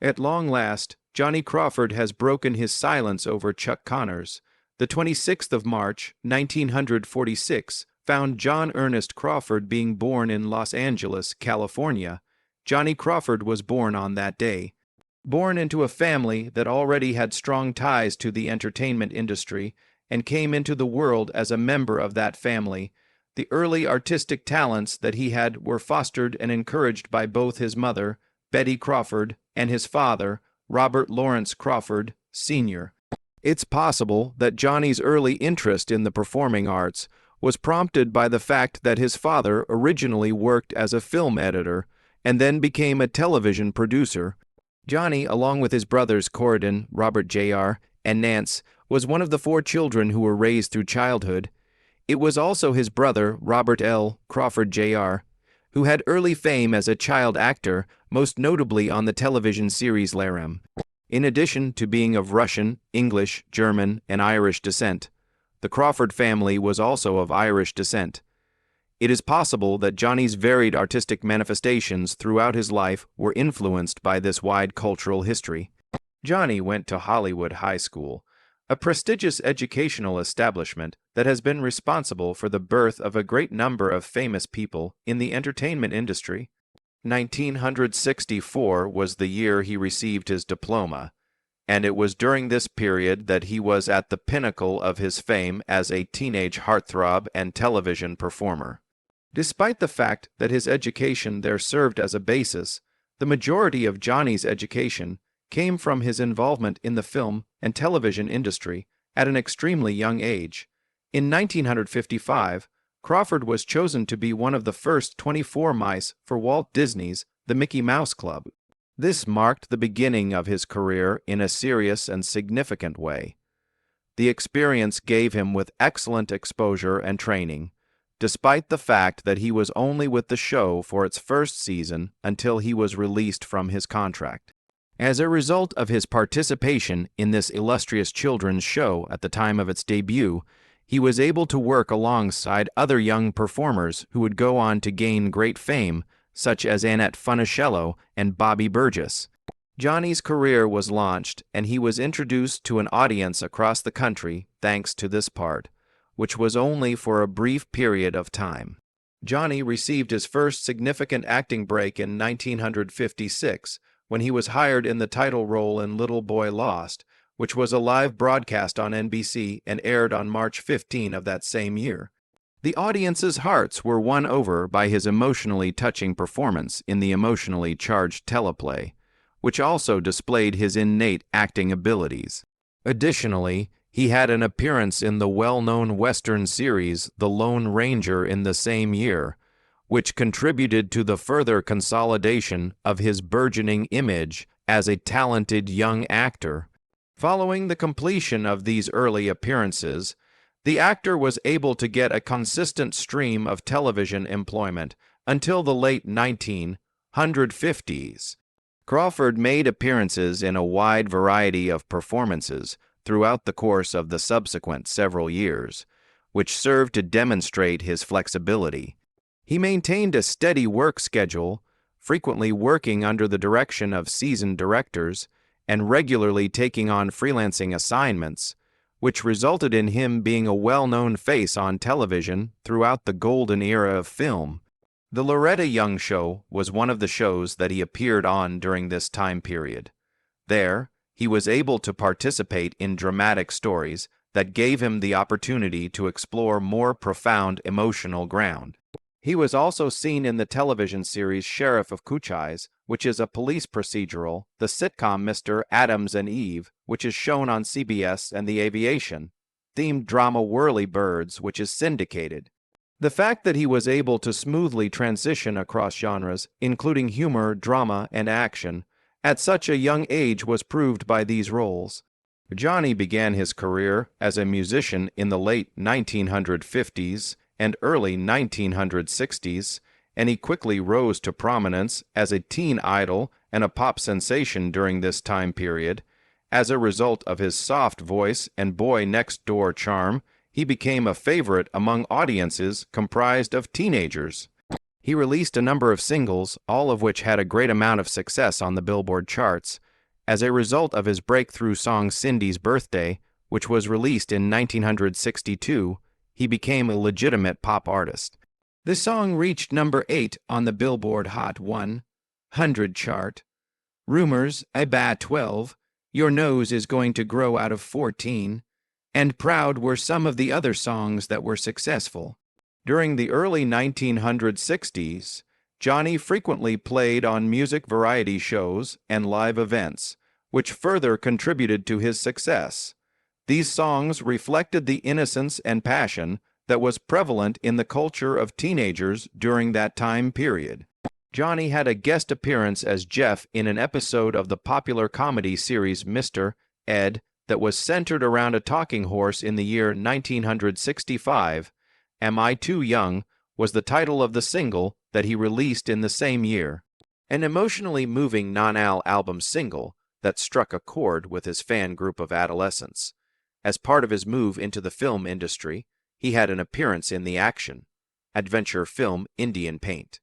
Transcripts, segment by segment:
At long last, Johnny Crawford has broken his silence over Chuck Connors. The 26th of March, 1946, found John Ernest Crawford being born in Los Angeles, California. Johnny Crawford was born on that day. Born into a family that already had strong ties to the entertainment industry and came into the world as a member of that family, the early artistic talents that he had were fostered and encouraged by both his mother, Betty Crawford, and his father, Robert Lawrence Crawford, Sr. It's possible that Johnny's early interest in the performing arts was prompted by the fact that his father originally worked as a film editor and then became a television producer. Johnny, along with his brothers Corydon, Robert Jr., and Nance, was one of the 4 children who were raised through childhood. It was also his brother, Robert L. Crawford Jr., who had early fame as a child actor, most notably on the television series Laram. In addition to being of Russian, English, German, and Irish descent, the Crawford family was also of Irish descent. It is possible that Johnny's varied artistic manifestations throughout his life were influenced by this wide cultural history. Johnny went to Hollywood High School, a prestigious educational establishment that has been responsible for the birth of a great number of famous people in the entertainment industry. 1964 was the year he received his diploma, and it was during this period that he was at the pinnacle of his fame as a teenage heartthrob and television performer. Despite the fact that his education there served as a basis, the majority of Johnny's education came from his involvement in the film and television industry at an extremely young age. In 1955, Crawford was chosen to be one of the first 24 mice for Walt Disney's The Mickey Mouse Club. This marked the beginning of his career in a serious and significant way. The experience gave him with excellent exposure and training, despite the fact that he was only with the show for its first season until he was released from his contract. As a result of his participation in this illustrious children's show at the time of its debut, he was able to work alongside other young performers who would go on to gain great fame, such as Annette Funicello and Bobby Burgess. Johnny's career was launched, and he was introduced to an audience across the country thanks to this part, which was only for a brief period of time. Johnny received his first significant acting break in 1956, when he was hired in the title role in Little Boy Lost, which was a live broadcast on NBC and aired on March 15 of that same year. The audience's hearts were won over by his emotionally touching performance in the emotionally charged teleplay, which also displayed his innate acting abilities. Additionally, he had an appearance in the well-known Western series The Lone Ranger in the same year, which contributed to the further consolidation of his burgeoning image as a talented young actor. Following the completion of these early appearances, the actor was able to get a consistent stream of television employment until the late 1950s. Crawford made appearances in a wide variety of performances throughout the course of the subsequent several years, which served to demonstrate his flexibility. He maintained a steady work schedule, frequently working under the direction of seasoned directors and regularly taking on freelancing assignments, which resulted in him being a well-known face on television throughout the golden era of film. The Loretta Young Show was one of the shows that he appeared on during this time period. There, he was able to participate in dramatic stories that gave him the opportunity to explore more profound emotional ground. He was also seen in the television series Sheriff of Cochise, which is a police procedural, the sitcom Mr. Adams and Eve, which is shown on CBS, and the aviation-themed drama Whirly Birds, which is syndicated. The fact that he was able to smoothly transition across genres, including humor, drama, and action, at such a young age was proved by these roles. Johnny began his career as a musician in the late 1950s and early 1960s, and he quickly rose to prominence as a teen idol and a pop sensation during this time period. As a result of his soft voice and boy-next-door charm, he became a favorite among audiences comprised of teenagers. He released a number of singles, all of which had a great amount of success on the Billboard charts, As a result of his breakthrough song Cindy's Birthday, which was released in 1962, he became a legitimate pop artist. The song reached number 8 on the Billboard Hot 100 chart. Rumors, a bad 12, Your Nose is Going to Grow Out of 14, and Proud were some of the other songs that were successful. During the early 1960s, Johnny frequently played on music variety shows and live events, which further contributed to his success. These songs reflected the innocence and passion that was prevalent in the culture of teenagers during that time period. Johnny had a guest appearance as Jeff in an episode of the popular comedy series Mr. Ed that was centered around a talking horse in the year 1965. Am I Too Young was the title of the single that he released in the same year. An emotionally moving non-al album single that struck a chord with his fan group of adolescents. As part of his move into the film industry, he had an appearance in the action-adventure film Indian Paint.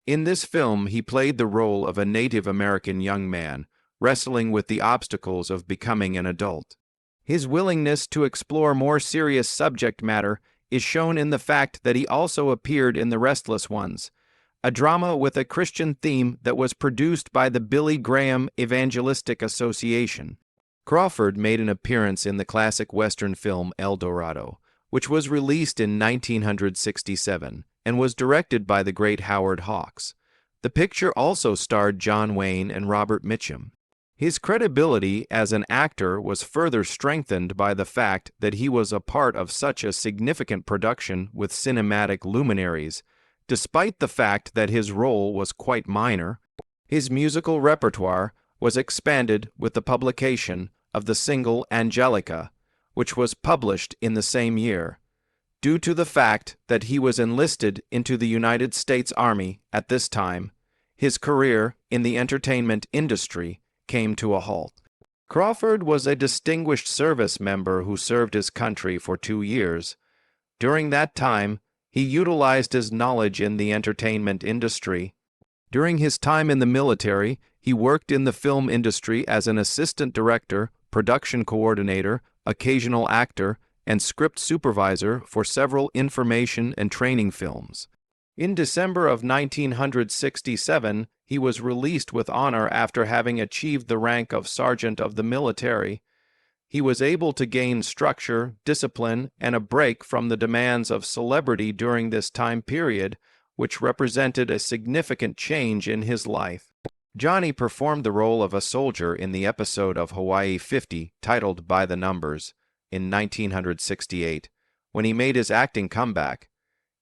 In this film, he played the role of a Native American young man wrestling with the obstacles of becoming an adult. His willingness to explore more serious subject matter is shown in the fact that he also appeared in The Restless Ones, a drama with a Christian theme that was produced by the Billy Graham Evangelistic Association. Crawford made an appearance in the classic Western film El Dorado, which was released in 1967 and was directed by the great Howard Hawks. The picture also starred John Wayne and Robert Mitchum. His credibility as an actor was further strengthened by the fact that he was a part of such a significant production with cinematic luminaries. Despite the fact that his role was quite minor, his musical repertoire was expanded with the publication of the single Angelica, which was published in the same year. Due to the fact that he was enlisted into the United States Army at this time, his career in the entertainment industry came to a halt. Crawford was a distinguished service member who served his country for 2 years. During that time, he utilized his knowledge in the entertainment industry. During his time in the military, he worked in the film industry as an assistant director, production coordinator, occasional actor, and script supervisor for several information and training films. In December of 1967, he was released with honor after having achieved the rank of Sergeant of the Military. He was able to gain structure, discipline, and a break from the demands of celebrity during this time period, which represented a significant change in his life. Johnny performed the role of a soldier in the episode of Hawaii 50 titled By the Numbers in 1968, when he made his acting comeback.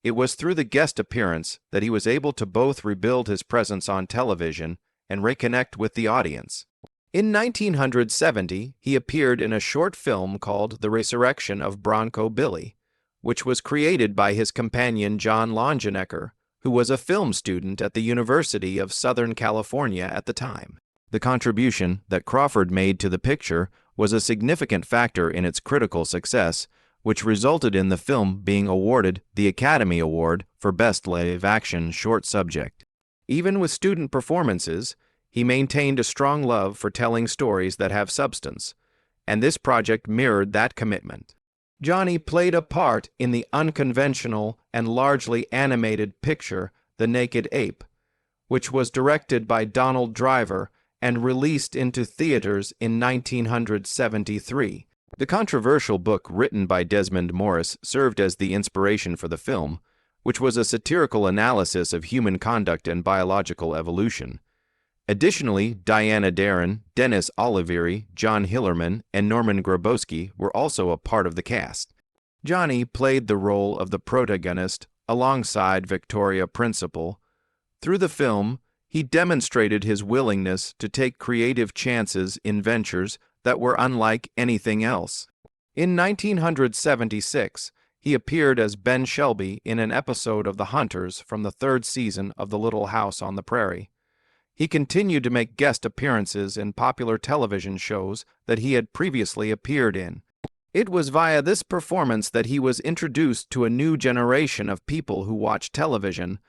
It was through the guest appearance that he was able to both rebuild his presence on television and reconnect with the audience. In 1970, he appeared in a short film called The Resurrection of Bronco Billy, which was created by his companion John Longenecker, who was a film student at the University of Southern California at the time. The contribution that Crawford made to the picture was a significant factor in its critical success, which resulted in the film being awarded the Academy Award for Best Live-Action Short Subject. Even with student performances, he maintained a strong love for telling stories that have substance, and this project mirrored that commitment. Johnny played a part in the unconventional and largely animated picture The Naked Ape, which was directed by Donald Driver and released into theaters in 1973. The controversial book written by Desmond Morris served as the inspiration for the film, which was a satirical analysis of human conduct and biological evolution. Additionally, Diana Darren, Dennis Olivieri, John Hillerman, and Norman Grabowski were also a part of the cast. Johnny played the role of the protagonist alongside Victoria Principal. Through the film, he demonstrated his willingness to take creative chances in ventures that were unlike anything else. In 1976, he appeared as Ben Shelby in an episode of The Hunters from the 3rd season of The Little House on the Prairie. He continued to make guest appearances in popular television shows that he had previously appeared in. It was via this performance that he was introduced to a new generation of people who watch television.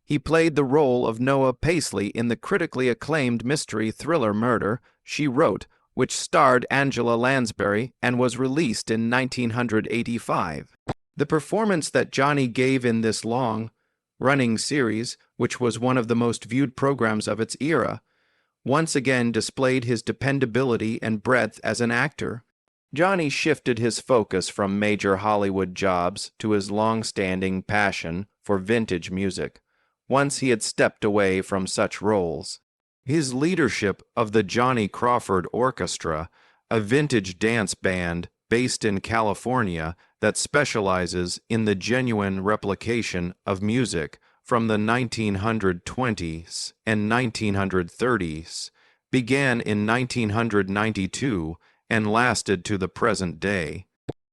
He played the role of Noah Paisley in the critically acclaimed mystery thriller Murder, She Wrote, which starred Angela Lansbury and was released in 1985. The performance that Johnny gave in this long-running series, which was one of the most viewed programs of its era, once again displayed his dependability and breadth as an actor. Johnny shifted his focus from major Hollywood jobs to his long-standing passion for vintage music, once he had stepped away from such roles. His leadership of the Johnny Crawford Orchestra, a vintage dance band based in California that specializes in the genuine replication of music from the 1920s and 1930s, began in 1992 and lasted to the present day.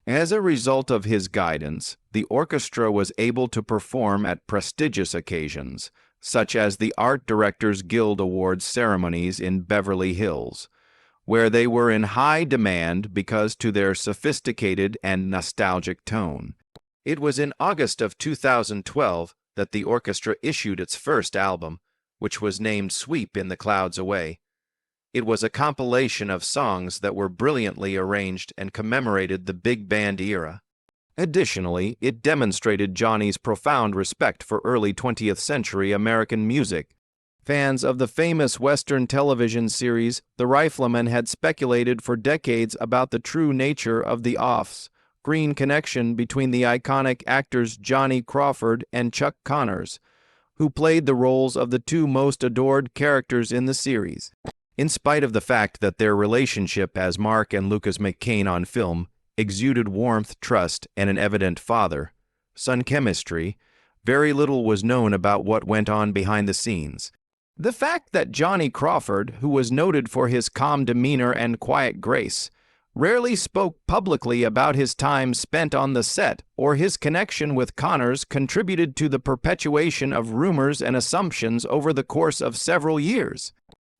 As a result of his guidance, the orchestra was able to perform at prestigious occasions, such as the Art Directors Guild Awards ceremonies in Beverly Hills, where they were in high demand because to their sophisticated and nostalgic tone. It was in August of 2012 that the orchestra issued its first album, which was named Sweep in the Clouds Away. It was a compilation of songs that were brilliantly arranged and commemorated the big band era. Additionally, it demonstrated Johnny's profound respect for early 20th century American music. Fans of the famous Western television series The Rifleman had speculated for decades about the true nature of the off-screen connection between the iconic actors Johnny Crawford and Chuck Connors, who played the roles of the two most adored characters in the series. In spite of the fact that their relationship as Mark and Lucas McCain on film exuded warmth, trust, and an evident father-son chemistry, very little was known about what went on behind the scenes. The fact that Johnny Crawford, who was noted for his calm demeanor and quiet grace, rarely spoke publicly about his time spent on the set or his connection with Connors contributed to the perpetuation of rumors and assumptions over the course of several years.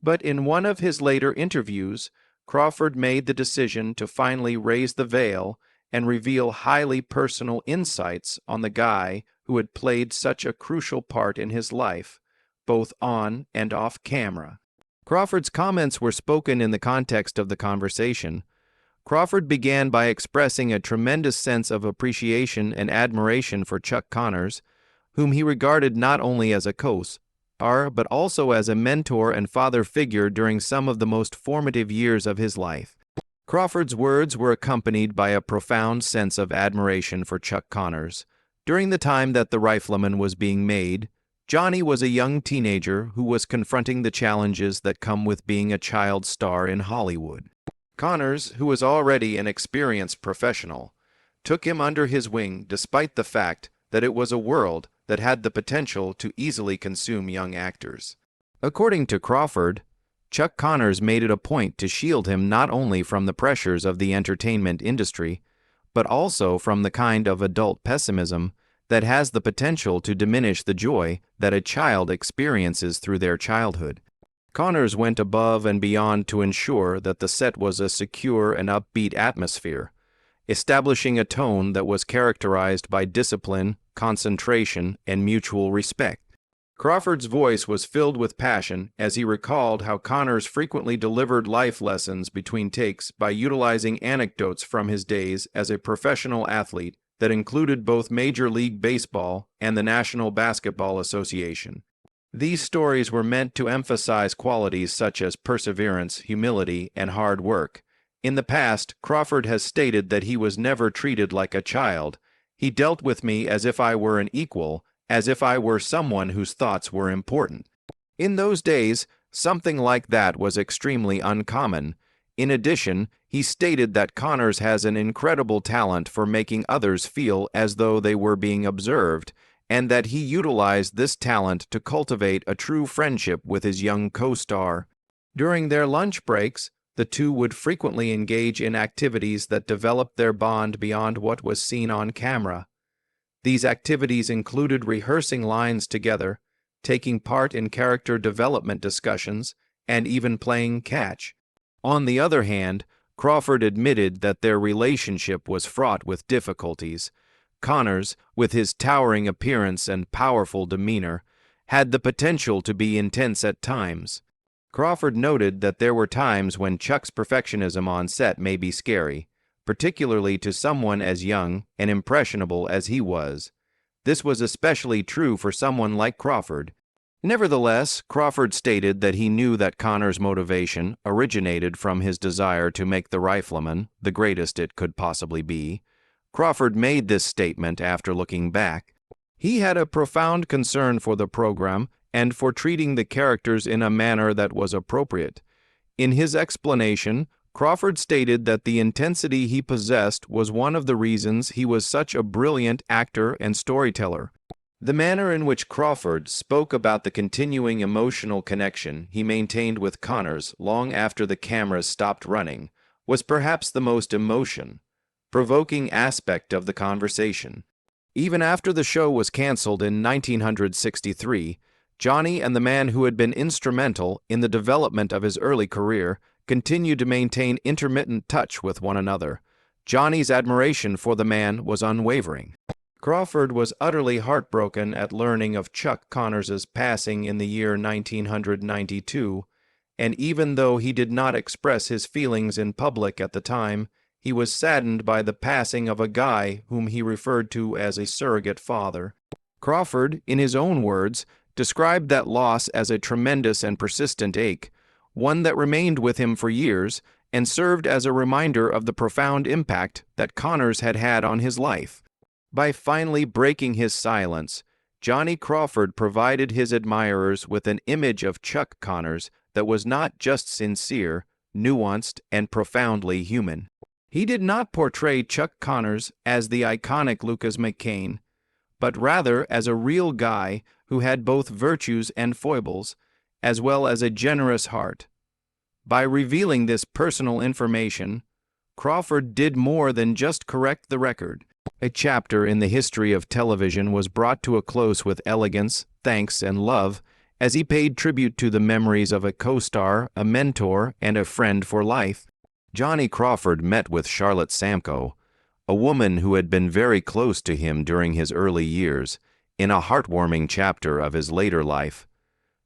But in one of his later interviews, Crawford made the decision to finally raise the veil and reveal highly personal insights on the guy who had played such a crucial part in his life, both on and off camera. Crawford's comments were spoken in the context of the conversation. Crawford began by expressing a tremendous sense of appreciation and admiration for Chuck Connors, whom he regarded not only as a co-star, but also as a mentor and father figure during some of the most formative years of his life. Crawford's words were accompanied by a profound sense of admiration for Chuck Connors. During the time that The Rifleman was being made, Johnny was a young teenager who was confronting the challenges that come with being a child star in Hollywood. Connors, who was already an experienced professional, took him under his wing despite the fact that it was a world that had the potential to easily consume young actors. According to Crawford, Chuck Connors made it a point to shield him not only from the pressures of the entertainment industry, but also from the kind of adult pessimism that has the potential to diminish the joy that a child experiences through their childhood. Connors went above and beyond to ensure that the set was a secure and upbeat atmosphere, establishing a tone that was characterized by discipline, concentration, and mutual respect. Crawford's voice was filled with passion as he recalled how Connors frequently delivered life lessons between takes by utilizing anecdotes from his days as a professional athlete that included both Major League Baseball and the National Basketball Association. These stories were meant to emphasize qualities such as perseverance, humility, and hard work. In the past, Crawford has stated that he was never treated like a child. He dealt with me as if I were an equal, as if I were someone whose thoughts were important. In those days, something like that was extremely uncommon. In addition, he stated that Connors has an incredible talent for making others feel as though they were being observed, and that he utilized this talent to cultivate a true friendship with his young co-star. During their lunch breaks, the two would frequently engage in activities that developed their bond beyond what was seen on camera. These activities included rehearsing lines together, taking part in character development discussions, and even playing catch. On the other hand, Crawford admitted that their relationship was fraught with difficulties. Connors, with his towering appearance and powerful demeanor, had the potential to be intense at times. Crawford noted that there were times when Chuck's perfectionism on set may be scary, particularly to someone as young and impressionable as he was. This was especially true for someone like Crawford. Nevertheless, Crawford stated that he knew that Connor's motivation originated from his desire to make the Rifleman the greatest it could possibly be. Crawford made this statement after looking back. He had a profound concern for the program and for treating the characters in a manner that was appropriate. In his explanation, Crawford stated that the intensity he possessed was one of the reasons he was such a brilliant actor and storyteller. The manner in which Crawford spoke about the continuing emotional connection he maintained with Connors long after the cameras stopped running was perhaps the most emotion-provoking aspect of the conversation. Even after the show was canceled in 1963, Johnny and the man who had been instrumental in the development of his early career continued to maintain intermittent touch with one another. Johnny's admiration for the man was unwavering. Crawford was utterly heartbroken at learning of Chuck Connors's passing in the year 1992, and even though he did not express his feelings in public at the time, he was saddened by the passing of a guy whom he referred to as a surrogate father. Crawford, in his own words, described that loss as a tremendous and persistent ache, one that remained with him for years and served as a reminder of the profound impact that Connors had had on his life. By finally breaking his silence, Johnny Crawford provided his admirers with an image of Chuck Connors that was not just sincere, nuanced, and profoundly human. He did not portray Chuck Connors as the iconic Lucas McCain, but rather as a real guy who had both virtues and foibles, as well as a generous heart. By revealing this personal information, Crawford did more than just correct the record. A chapter in the history of television was brought to a close with elegance, thanks, and love as he paid tribute to the memories of a co-star, a mentor, and a friend for life. Johnny Crawford met with Charlotte Samko, a woman who had been very close to him during his early years, in a heartwarming chapter of his later life.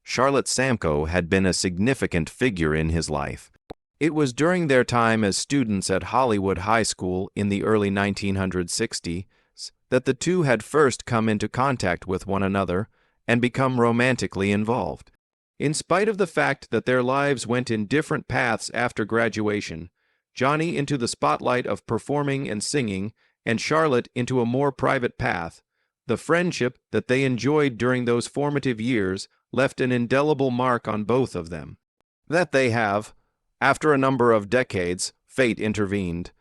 Charlotte Samko had been a significant figure in his life. It was during their time as students at Hollywood High School in the early 1960s that the two had first come into contact with one another and become romantically involved. In spite of the fact that their lives went in different paths after graduation, Johnny into the spotlight of performing and singing, and Charlotte into a more private path, the friendship that they enjoyed during those formative years left an indelible mark on both of them. That they have, after a number of decades, fate intervened.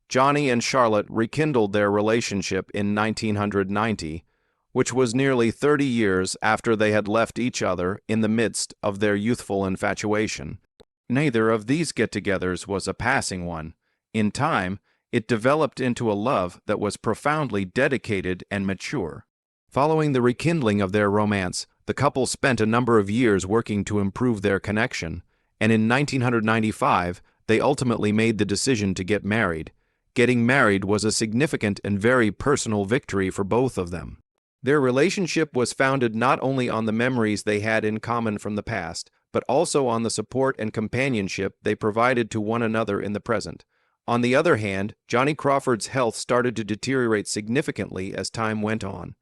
Johnny and Charlotte rekindled their relationship in 1990, which was nearly 30 years after they had left each other in the midst of their youthful infatuation. Neither of these get-togethers was a passing one. In time, it developed into a love that was profoundly dedicated and mature. Following the rekindling of their romance, the couple spent a number of years working to improve their connection, and in 1995, they ultimately made the decision to get married. Getting married was a significant and very personal victory for both of them. Their relationship was founded not only on the memories they had in common from the past, but also on the support and companionship they provided to one another in the present. On the other hand, Johnny Crawford's health started to deteriorate significantly as time went on.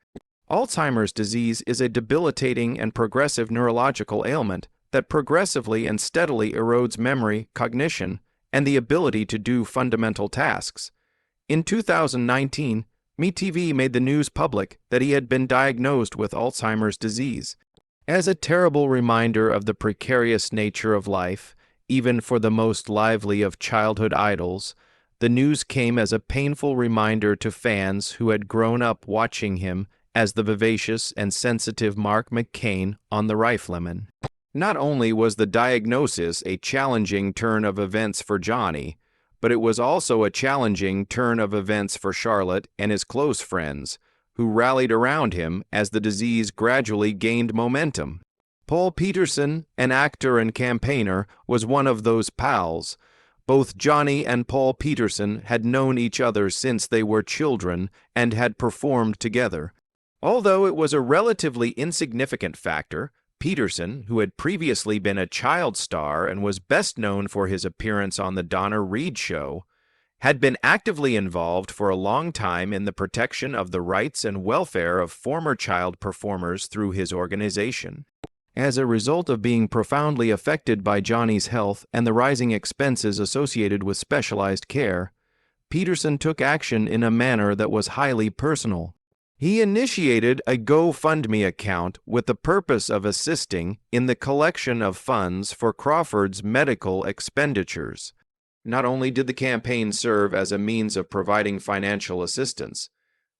Alzheimer's disease is a debilitating and progressive neurological ailment that progressively and steadily erodes memory, cognition, and the ability to do fundamental tasks. In 2019, MeTV made the news public that he had been diagnosed with Alzheimer's disease. As a terrible reminder of the precarious nature of life, even for the most lively of childhood idols, the news came as a painful reminder to fans who had grown up watching him as the vivacious and sensitive Mark McCain on The Rifleman. Not only was the diagnosis a challenging turn of events for Johnny, but it was also a challenging turn of events for Charlotte and his close friends, who rallied around him as the disease gradually gained momentum. Paul Peterson, an actor and campaigner, was one of those pals. Both Johnny and Paul Peterson had known each other since they were children and had performed together. Although it was a relatively insignificant factor, Peterson, who had previously been a child star and was best known for his appearance on The Donna Reed Show, had been actively involved for a long time in the protection of the rights and welfare of former child performers through his organization. As a result of being profoundly affected by Johnny's health and the rising expenses associated with specialized care, Peterson took action in a manner that was highly personal. He initiated a GoFundMe account with the purpose of assisting in the collection of funds for Crawford's medical expenditures. Not only did the campaign serve as a means of providing financial assistance,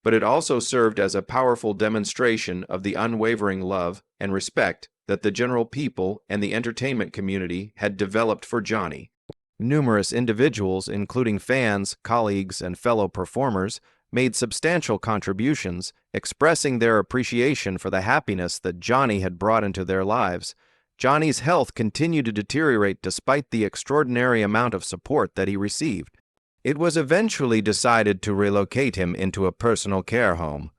but it also served as a powerful demonstration of the unwavering love and respect that the general people and the entertainment community had developed for Johnny. Numerous individuals, including fans, colleagues, and fellow performers, made substantial contributions, expressing their appreciation for the happiness that Johnny had brought into their lives. Johnny's health continued to deteriorate despite the extraordinary amount of support that he received. It was eventually decided to relocate him into a personal care home,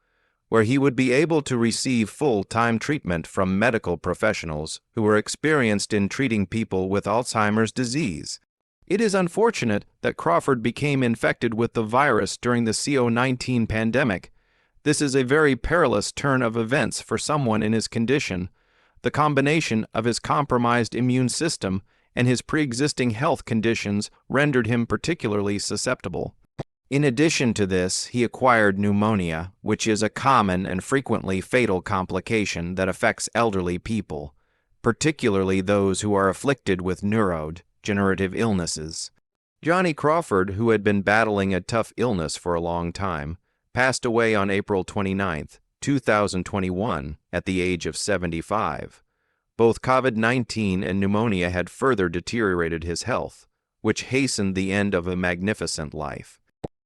where he would be able to receive full-time treatment from medical professionals who were experienced in treating people with Alzheimer's disease. It is unfortunate that Crawford became infected with the virus during the CO-19 pandemic. This is a very perilous turn of events for someone in his condition. The combination of his compromised immune system and his pre-existing health conditions rendered him particularly susceptible. In addition to this, he acquired pneumonia, which is a common and frequently fatal complication that affects elderly people, particularly those who are afflicted with neurodegenerative illnesses. Johnny Crawford, who had been battling a tough illness for a long time, passed away on April 29, 2021, at the age of 75. Both COVID-19 and pneumonia had further deteriorated his health, which hastened the end of a magnificent life.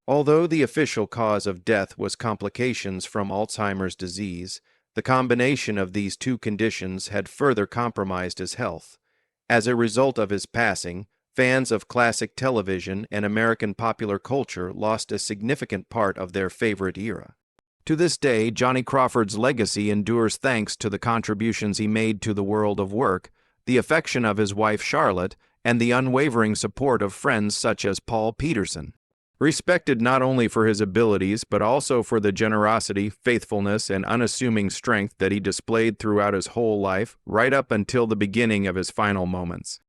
Although the official cause of death was complications from Alzheimer's disease, the combination of these two conditions had further compromised his health. As a result of his passing, fans of classic television and American popular culture lost a significant part of their favorite era. To this day, Johnny Crawford's legacy endures thanks to the contributions he made to the world of work, the affection of his wife Charlotte, and the unwavering support of friends such as Paul Peterson. Respected not only for his abilities, but also for the generosity, faithfulness, and unassuming strength that he displayed throughout his whole life, right up until the beginning of his final moments.